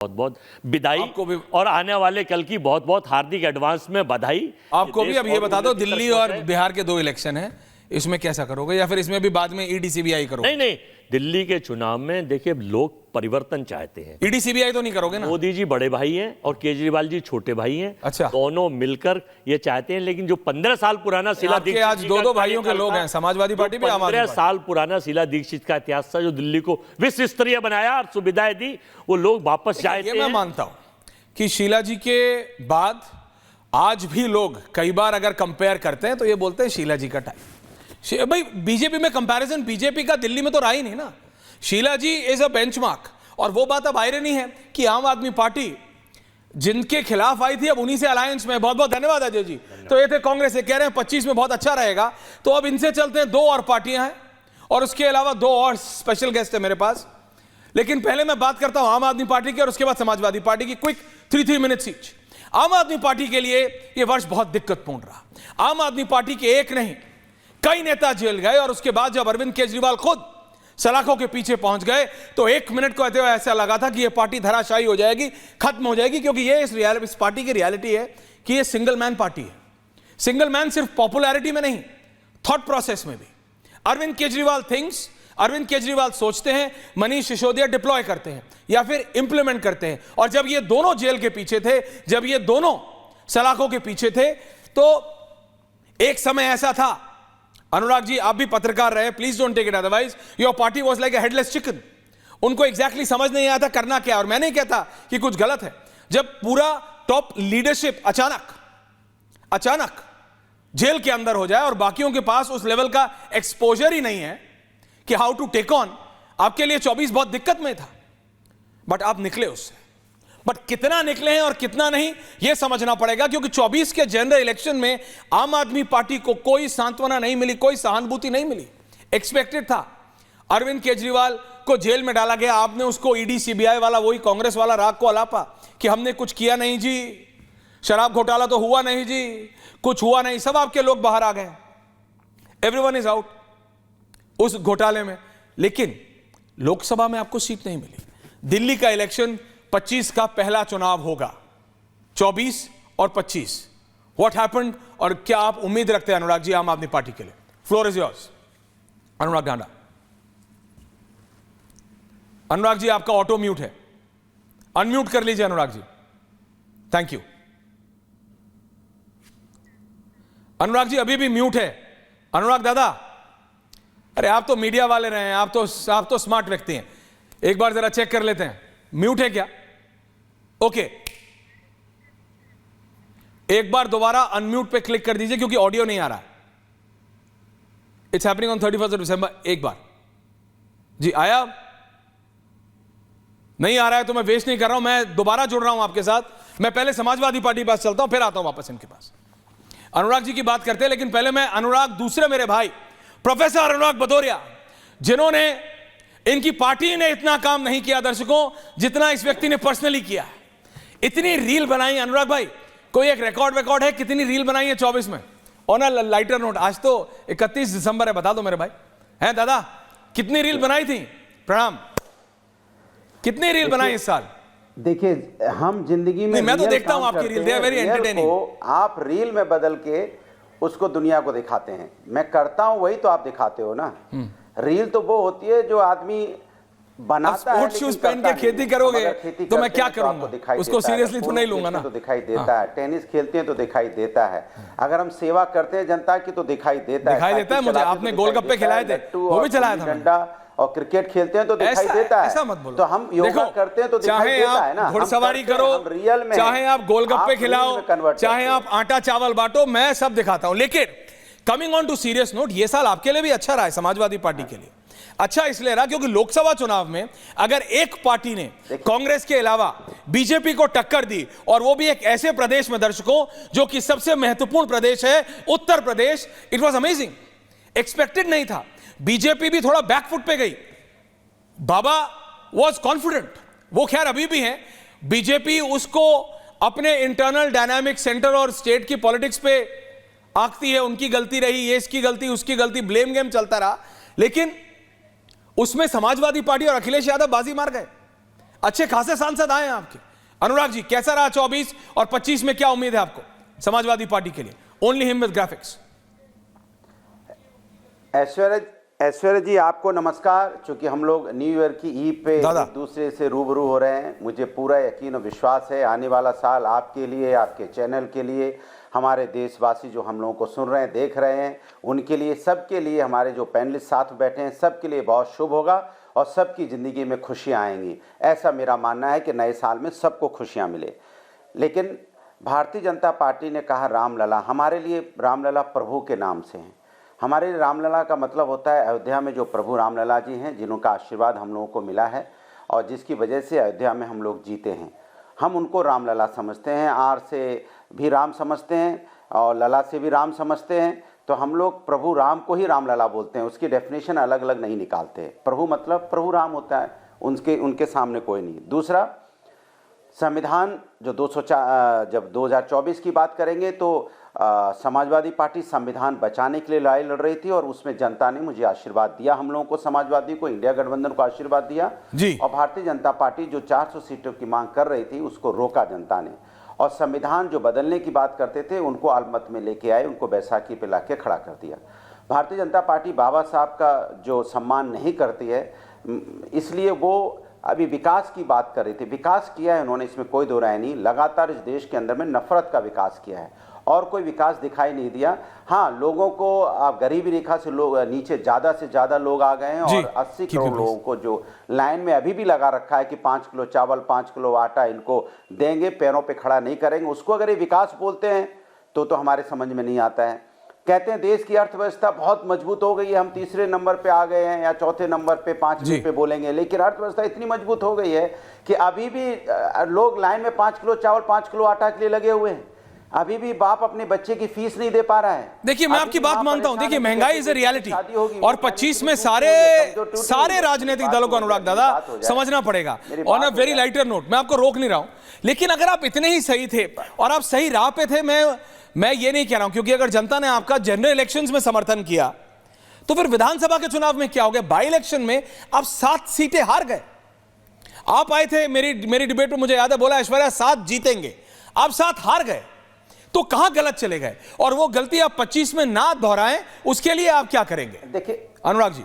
बहुत बहुत विदाई आपको भी और आने वाले कल की बहुत बहुत हार्दिक एडवांस में बधाई आपको भी। अब ये बता दो, दिल्ली और बिहार के 2 इलेक्शन हैं, इसमें कैसा करोगे या फिर इसमें भी बाद में ईडी सीबीआई करोगे? नहीं नहीं, दिल्ली के चुनाव में देखिए लोग परिवर्तन चाहते हैं। ईडी सीबीआई तो नहीं करोगे ना? मोदी जी बड़े भाई हैं और केजरीवाल जी छोटे भाई हैं। अच्छा, दोनों मिलकर ये चाहते हैं। लेकिन जो 15 साल पुराना शीला दीक्षित, आज 2 भाइयों के लोग हैं, समाजवादी पार्टी भी, आम आदमी पार्टी। 15 साल पुराना शीला दीक्षित का इतिहास था जो दिल्ली को विश्व स्तरीय बनाया और सुविधाएं दी, वो लोग वापस चाहते हैं। मैं मानता हूं कि शीला जी के बाद आज भी लोग कई बार अगर कंपेयर करते हैं तो ये बोलते हैं शीला जी का टाइम। भाई बीजेपी में कंपैरिजन बीजेपी का दिल्ली में तो रहा ही नहीं ना। शीला जी इज अ बेंचमार्क। और वो बात अब आयरनी है कि आम आदमी पार्टी जिनके खिलाफ आई थी अब उन्हीं से अलायंस में। बहुत बहुत धन्यवाद अजय जी। तो ये थे कांग्रेस से, कह रहे हैं 25 में बहुत अच्छा रहेगा। तो अब इनसे चलते हैं, 2 और पार्टियां हैं और उसके अलावा 2 और स्पेशल गेस्ट है मेरे पास। लेकिन पहले मैं बात करता हूं आम आदमी पार्टी की और उसके बाद समाजवादी पार्टी की। Quick 3 minutes each. आम आदमी पार्टी के लिए यह वर्ष बहुत दिक्कतपूर्ण रहा। आम आदमी पार्टी के एक नहीं कई नेता जेल गए और उसके बाद जब अरविंद केजरीवाल खुद सलाखों के पीछे पहुंच गए तो 1 मिनट को कहते हुए ऐसा लगा था कि यह पार्टी धराशायी हो जाएगी, खत्म हो जाएगी। क्योंकि यह इस पार्टी की रियलिटी है कि यह सिंगल मैन पार्टी है। सिंगल मैन सिर्फ पॉपुलैरिटी में नहीं, थॉट प्रोसेस में भी। अरविंद केजरीवाल सोचते हैं, मनीष सिसोदिया डिप्लॉय करते हैं या फिर इंप्लीमेंट करते हैं। और जब ये दोनों जेल के पीछे थे, जब ये दोनों सलाखों के पीछे थे, तो एक समय ऐसा था, अनुराग जी आप भी पत्रकार रहे, please don't take it otherwise, your party was like a headless chicken. उनको एग्जैक्टली समझ नहीं आया था करना क्या। और मैं नहीं कहता कि कुछ गलत है। जब पूरा टॉप लीडरशिप अचानक जेल के अंदर हो जाए और बाकियों के पास उस लेवल का एक्सपोजर ही नहीं है कि हाउ टू टेक ऑन, आपके लिए 24 बहुत दिक्कत में था। बट आप निकले उससे। बट कितना निकले हैं और कितना नहीं यह समझना पड़ेगा। क्योंकि 24 के जनरल इलेक्शन में आम आदमी पार्टी को कोई सांत्वना नहीं मिली, कोई सहानुभूति नहीं मिली। एक्सपेक्टेड था, अरविंद केजरीवाल को जेल में डाला गया, आपने उसको ईडी सीबीआई वाला वही कांग्रेस वाला राग को अलापा कि हमने कुछ किया नहीं जी, शराब घोटाला तो हुआ नहीं जी, कुछ हुआ नहीं, सब आपके लोग बाहर आ गए, एवरीवन इज आउट उस घोटाले में। लेकिन लोकसभा में आपको सीट नहीं मिली। दिल्ली का इलेक्शन 25 का पहला चुनाव होगा, 24 और 25। व्हाट हैपेंड और क्या आप उम्मीद रखते हैं अनुराग जी आम आदमी पार्टी के लिए? Floor is yours. अनुराग गांधा। अनुराग जी आपका ऑटो म्यूट है, अनम्यूट कर लीजिए अनुराग जी। Thank you. अनुराग जी अभी भी म्यूट है। अनुराग दादा, अरे आप तो मीडिया वाले रहे हैं, आप तो स्मार्ट व्यक्ति हैं, एक बार जरा चेक कर लेते हैं म्यूट है क्या। ओके, एक बार दोबारा अनम्यूट पे क्लिक कर दीजिए क्योंकि ऑडियो नहीं आ रहा है। इट्स हैपनिंग ऑन 31 दिसंबर। एक बार जी आया, नहीं आ रहा है तो मैं वेस्ट नहीं कर रहा हूं, मैं दोबारा जुड़ रहा हूं आपके साथ। मैं पहले समाजवादी पार्टी के पास चलता हूं, फिर आता हूं वापस इनके पास। अनुराग जी की बात करते हैं, लेकिन पहले मैं अनुराग, दूसरे मेरे भाई प्रोफेसर अनुराग भदौरिया, जिन्होंने, इनकी पार्टी ने इतना काम नहीं किया दर्शकों जितना इस व्यक्ति ने पर्सनली किया है। इतनी रील बनाई अनुराग भाई, कोई एक रिकॉर्ड है कितनी रील बनाई है 24 में। ऑन अ लाइटर नोट, आज तो 31 दिसंबर है, बता दो मेरे भाई, हैं दादा कितनी रील बनाई थी? प्रणाम। कितनी रील बनाई इस साल? देखिए हम जिंदगी में मैं तो देखता हूं आपकी reel, they are very entertaining. आप रील में बदल के उसको दुनिया को दिखाते हैं, मैं करता हूं वही तो आप दिखाते हो ना। रील तो वो होती है जो आदमी बनाता है। स्पोर्ट्स शूज पहन के खेती करोगे तो मैं क्या करूंगा, उसको सीरियसली तो नहीं लूंगा ना। तो दिखाई देता है, टेनिस खेलते हैं तो दिखाई देता है, अगर हम सेवा करते हैं जनता की तो दिखाई देता है। मुझे आपने गोलगप्पे खिलाए थे, वो भी चलाया था, डंडा और क्रिकेट खेलते हैं तो दिखाई देता है। ऐसा मत बोलो। तो हम योगा करते हैं तो दिखाई देता है ना। घुड़सवारी करो, रियल में, चाहे आप गोलगप्पे खिलाओ, चाहे आप आटा चावल बांटो, मैं सब दिखाता हूं। लेकिन coming on to serious note, ये साल आपके लिए भी अच्छा रहा है, समाजवादी पार्टी के लिए अच्छा इसलिए रहा क्योंकि लोकसभा चुनाव में अगर एक पार्टी ने कांग्रेस के अलावा बीजेपी को टक्कर दी, और वो भी एक ऐसे प्रदेश में दर्शकों जो कि सबसे महत्वपूर्ण प्रदेश है Uttar Pradesh, it was amazing, expected नहीं था। बीजेपी भी थोड़ा बैकफुट पे गई, बाबा वाज कॉन्फिडेंट, वो खैर अभी भी हैं। बीजेपी उसको अपने इंटरनल डायनामिक सेंटर और स्टेट की पॉलिटिक्स पे आंकती है, उनकी गलती रही, ये इसकी गलती, उसकी गलती, ब्लेम गेम चलता रहा। लेकिन उसमें समाजवादी पार्टी और अखिलेश यादव बाजी मार गए। अच्छे खासे सांसद आए हैं आपके। अनुराग जी, कैसा रहा 24 और 25 में, क्या उम्मीद है आपको समाजवादी पार्टी के लिए? Only him with graphics. Aishwarya ji, आपको नमस्कार। चूंकि हम लोग न्यू ईयर की ईद पे एक दूसरे से रूबरू हो रहे हैं, मुझे पूरा यकीन और विश्वास है आने वाला साल आपके लिए, आपके चैनल के लिए, हमारे देशवासी जो हम लोगों को सुन रहे हैं, देख रहे हैं, उनके लिए, सबके लिए, हमारे जो पैनलिस्ट साथ बैठे हैं, सबके लिए बहुत शुभ होगा और सबकी ज़िंदगी में खुशियाँ आएंगी। ऐसा मेरा मानना है कि नए साल में सबको खुशियाँ मिले। लेकिन भारतीय जनता पार्टी ने कहा रामलला, हमारे लिए रामलला प्रभु के नाम से हैं। हमारे लिए रामलला का मतलब होता है अयोध्या में जो प्रभु रामलला जी हैं, जिनका आशीर्वाद हम लोगों को मिला है और जिसकी वजह से अयोध्या में हम लोग जीते हैं। हम उनको रामलला समझते हैं, आर से भी राम समझते हैं और लला से भी राम समझते हैं। तो हम लोग प्रभु राम को ही रामलला बोलते हैं, उसकी डेफिनेशन अलग अलग नहीं निकालते। प्रभु मतलब प्रभु राम होता है, उनके सामने कोई नहीं। दूसरा, संविधान जो 204, जब 2024 की बात करेंगे तो समाजवादी पार्टी संविधान बचाने के लिए लड़ाई लड़ रही थी और उसमें जनता ने मुझे आशीर्वाद दिया, हम लोगों को, समाजवादी को, इंडिया गठबंधन को आशीर्वाद दिया जी। और भारतीय जनता पार्टी जो 400 सीटों की मांग कर रही थी उसको रोका जनता ने। और संविधान जो बदलने की बात करते थे उनको अलमत में लेके आए, उनको बैसाखी पे लाके खड़ा कर दिया। भारतीय जनता पार्टी बाबा साहब का जो सम्मान नहीं करती है, इसलिए वो अभी विकास की बात कर रही थी। विकास किया है उन्होंने, इसमें कोई दो राय नहीं। लगातार इस देश के अंदर में नफरत का विकास किया है और कोई विकास दिखाई नहीं दिया। हाँ, लोगों को, आप गरीबी रेखा से लोग नीचे ज़्यादा से ज़्यादा लोग आ गए हैं और 80 करोड़ लोगों को जो लाइन में अभी भी लगा रखा है कि 5 किलो चावल, 5 किलो आटा इनको देंगे, पैरों पे खड़ा नहीं करेंगे, उसको अगर ये विकास बोलते हैं तो हमारे समझ में नहीं आता है। कहते हैं देश की अर्थव्यवस्था बहुत मजबूत हो गई है, हम तीसरे नंबर पे आ गए हैं या चौथे नंबर पे, 5वें पे बोलेंगे, लेकिन अर्थव्यवस्था इतनी मजबूत हो गई है कि अभी भी लोग लाइन में 5 किलो चावल, 5 किलो आटा के लिए लगे हुए हैं। अभी भी बाप अपने बच्चे की फीस नहीं दे पा रहा है। देखिए, मैं आपकी बात मानता हूं। देखिए, महंगाई इज अ रियलिटी और 25 में सारे राजनीतिक दलों को, अनुराग दादा, समझना पड़ेगा। On a very lighter note, मैं आपको रोक नहीं रहा हूं, लेकिन अगर आप इतने ही सही थे और आप सही राह पे थे, मैं ये नहीं कह रहा हूं, क्योंकि अगर जनता ने आपका जनरल इलेक्शंस में समर्थन किया तो फिर विधानसभा के चुनाव में क्या हो गया? बाई इलेक्शन में आप 7 सीटें हार गए। आप आए थे मेरी डिबेट में, मुझे याद है, बोला ऐश्वर्या 7 जीतेंगे, आप 7 हार गए। तो कहां गलत चले गए? और वो गलती आप 25 में ना दोहराएं, उसके लिए आप क्या करेंगे? देखिए अनुराग जी,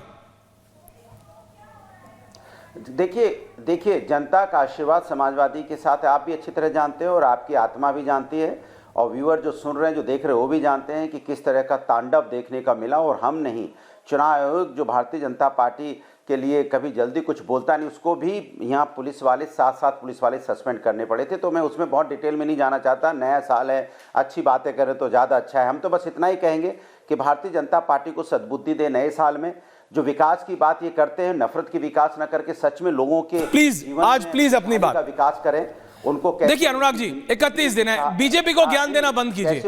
देखिए जनता का आशीर्वाद समाजवादी के साथ है, आप भी अच्छी तरह जानते हो और आपकी आत्मा भी जानती है और व्यूअर जो सुन रहे हैं, जो देख रहे हैं, वो भी जानते हैं कि किस तरह का तांडव देखने का मिला। और हम नहीं, चुनाव आयोग जो भारतीय जनता पार्टी के लिए कभी जल्दी कुछ बोलता नहीं, उसको भी यहाँ पुलिस वाले, 7 पुलिस वाले सस्पेंड करने पड़े थे। तो मैं उसमें बहुत डिटेल में नहीं जाना चाहता। नया साल है, अच्छी बातें करें तो ज़्यादा अच्छा है। हम तो बस इतना ही कहेंगे कि भारतीय जनता पार्टी को सद्बुद्धि दे नए साल में। जो विकास की बात ये करते हैं, नफरत की विकास न करके सच में लोगों के प्लीज अपनी बात का विकास करें। उनको देखिए अनुराग जी, 31 दिन है, बीजेपी को ज्ञान देना बंद कीजिए,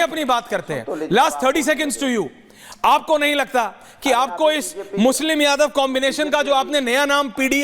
अपनी बात करते हैं। Last 30 seconds to you. आपको नहीं लगता कि आपको इस मुस्लिम यादव कॉम्बिनेशन का जो आपने नया नाम पीडी